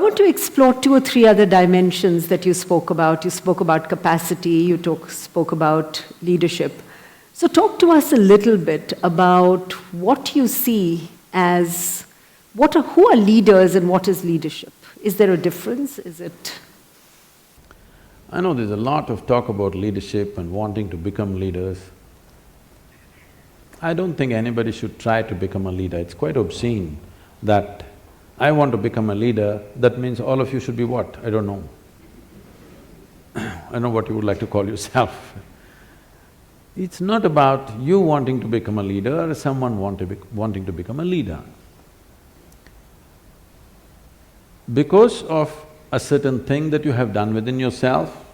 want to explore two or three other dimensions that you spoke about. You spoke about capacity, spoke about leadership. So talk to us a little bit about what you see as, who are leaders and what is leadership? Is there a difference? Is it… I know there's a lot of talk about leadership and wanting to become leaders. I don't think anybody should try to become a leader. It's quite obscene that I want to become a leader, that means all of you should be what? I don't know. I don't know what you would like to call yourself. It's not about you wanting to become a leader or someone wanting to become a leader. Because of a certain thing that you have done within yourself,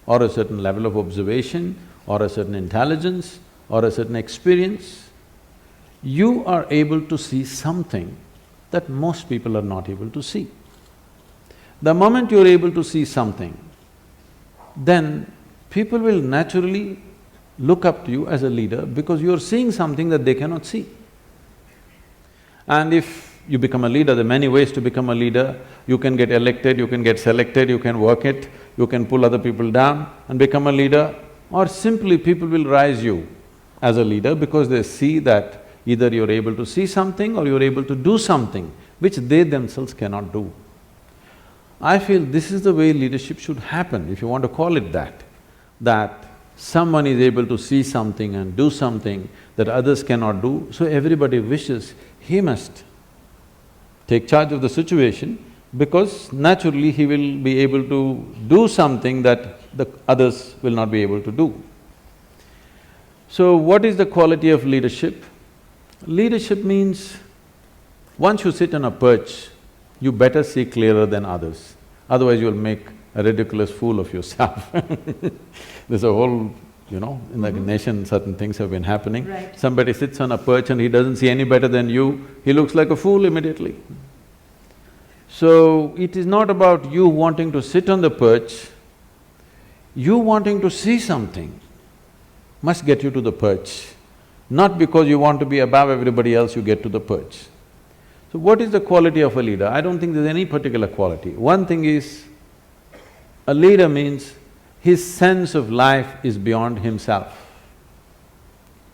or a certain level of observation, or a certain intelligence, or a certain experience, you are able to see something that most people are not able to see. The moment you're able to see something, then people will naturally look up to you as a leader because you're seeing something that they cannot see. And if you become a leader, there are many ways to become a leader. You can get elected, you can get selected, you can work it, you can pull other people down and become a leader, or simply people will rise you as a leader because they see that either you're able to see something or you're able to do something which they themselves cannot do. I feel this is the way leadership should happen, if you want to call it that someone is able to see something and do something that others cannot do, so everybody wishes he must take charge of the situation because naturally he will be able to do something that the others will not be able to do. So what is the quality of leadership? Leadership means once you sit on a perch, you better see clearer than others, otherwise you'll make a ridiculous fool of yourself. There's a whole, in the nation certain things have been happening. Right. Somebody sits on a perch and he doesn't see any better than you, he looks like a fool immediately. So, it is not about you wanting to sit on the perch, you wanting to see something must get you to the perch. Not because you want to be above everybody else, you get to the perch. So what is the quality of a leader? I don't think there's any particular quality. One thing is, a leader means his sense of life is beyond himself.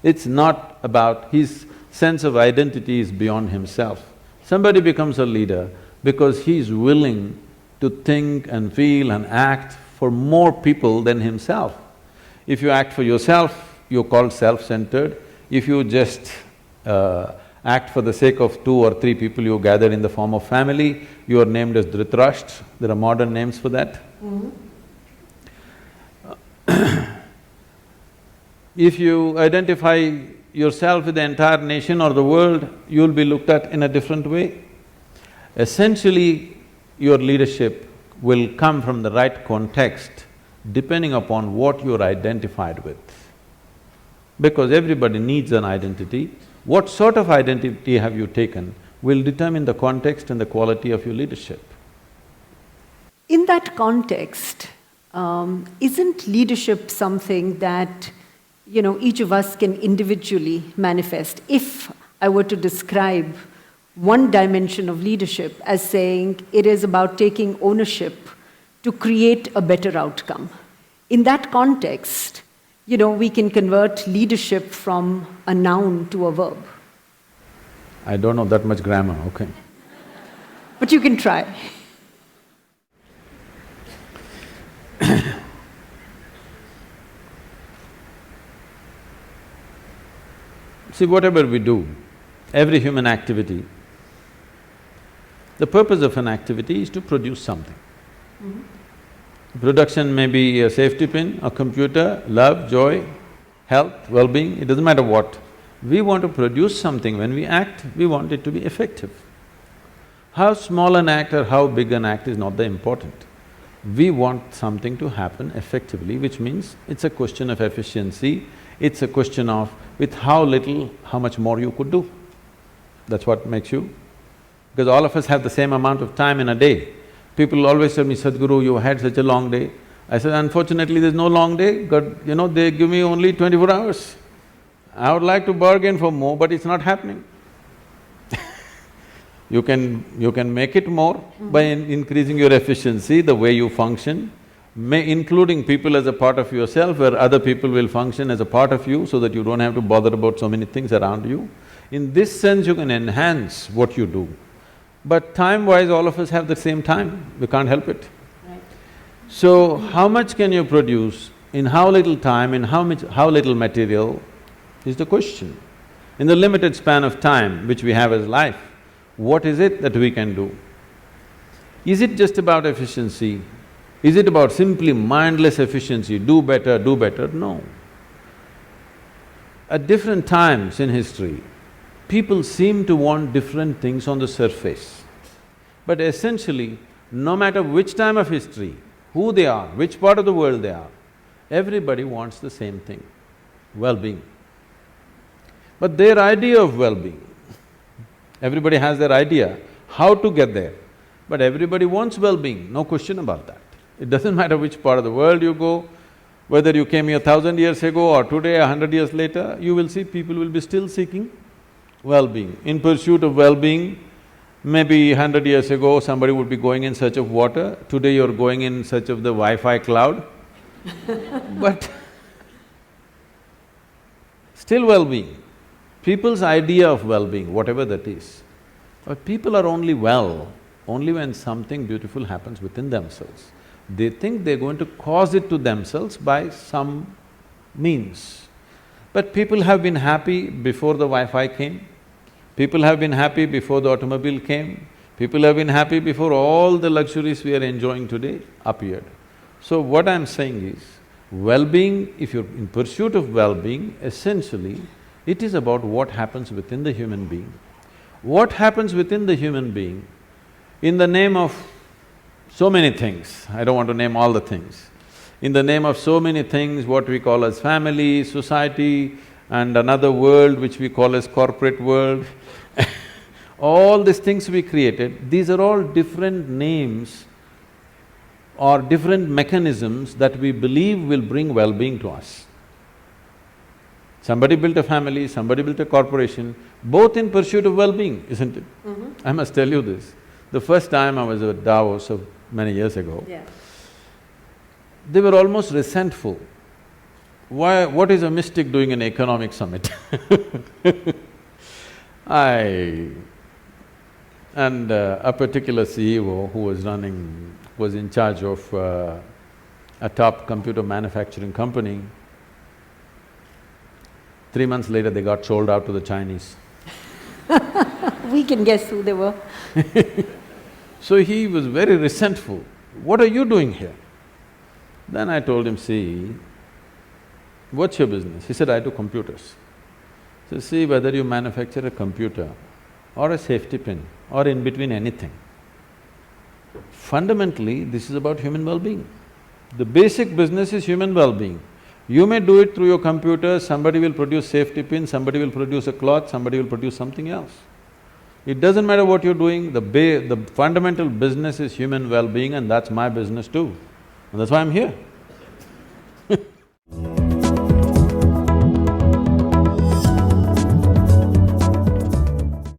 It's not about… his sense of identity is beyond himself. Somebody becomes a leader because he is willing to think and feel and act for more people than himself. If you act for yourself, you're called self-centered. If you just act for the sake of two or three people you gather in the form of family, you are named as Dhritarashtra. There are modern names for that. If you identify yourself with the entire nation or the world, you'll be looked at in a different way. Essentially, your leadership will come from the right context depending upon what you're identified with. Because everybody needs an identity. What sort of identity have you taken will determine the context and the quality of your leadership. In that context, isn't leadership something that, each of us can individually manifest? If I were to describe one dimension of leadership as saying it is about taking ownership to create a better outcome, in that context, we can convert leadership from a noun to a verb. I don't know that much grammar, okay. But you can try. See, whatever we do, every human activity, the purpose of an activity is to produce something. Production may be a safety pin, a computer, love, joy, health, well-being, it doesn't matter what. We want to produce something. When we act, we want it to be effective. How small an act or how big an act is not the important. We want something to happen effectively, which means it's a question of efficiency, it's a question of with how little, how much more you could do. That's what makes you… because all of us have the same amount of time in a day. People always tell me, Sadhguru, you had such a long day. I said, unfortunately there's no long day, God, they give me only 24 hours. I would like to bargain for more, but it's not happening. You can make it more by increasing your efficiency, the way you function, including people as a part of yourself, where other people will function as a part of you so that you don't have to bother about so many things around you. In this sense, you can enhance what you do. But time-wise, all of us have the same time, we can't help it. Right. So, how much can you produce, in how little time, in how little material is the question. In the limited span of time which we have as life, what is it that we can do? Is it just about efficiency? Is it about simply mindless efficiency, do better, do better? No. At different times in history, people seem to want different things on the surface. But essentially, no matter which time of history, who they are, which part of the world they are, everybody wants the same thing, well-being. But their idea of well-being, everybody has their idea how to get there, but everybody wants well-being, no question about that. It doesn't matter which part of the world you go, whether you came here 1,000 years ago or today, 100 years later, you will see people will be still seeking well-being. In pursuit of well-being, maybe 100 years ago somebody would be going in search of water, today you're going in search of the Wi-Fi cloud but still well-being. People's idea of well-being, whatever that is, but people are only well only when something beautiful happens within themselves. They think they're going to cause it to themselves by some means. But people have been happy before the Wi-Fi came, people have been happy before the automobile came, people have been happy before all the luxuries we are enjoying today appeared. So what I'm saying is, well-being, if you're in pursuit of well-being, essentially, it is about what happens within the human being. What happens within the human being, in the name of so many things, I don't want to name all the things, in the name of so many things, what we call as family, society, and another world which we call as corporate world all these things we created, these are all different names or different mechanisms that we believe will bring well-being to us. Somebody built a family, somebody built a corporation, both in pursuit of well-being, isn't it? I must tell you this. The first time I was at Davos so many years ago, they were almost resentful. Why… what is a mystic doing an economic summit? A particular CEO who was in charge of a top computer manufacturing company, 3 months later they got sold out to the Chinese. We can guess who they were. So he was very resentful. What are you doing here? Then I told him, see, what's your business? He said, I do computers. So see, whether you manufacture a computer or a safety pin or in between anything, fundamentally this is about human well-being. The basic business is human well-being. You may do it through your computer, somebody will produce safety pin, somebody will produce a cloth, somebody will produce something else. It doesn't matter what you're doing, the fundamental business is human well-being, and that's my business too. And that's why I'm here.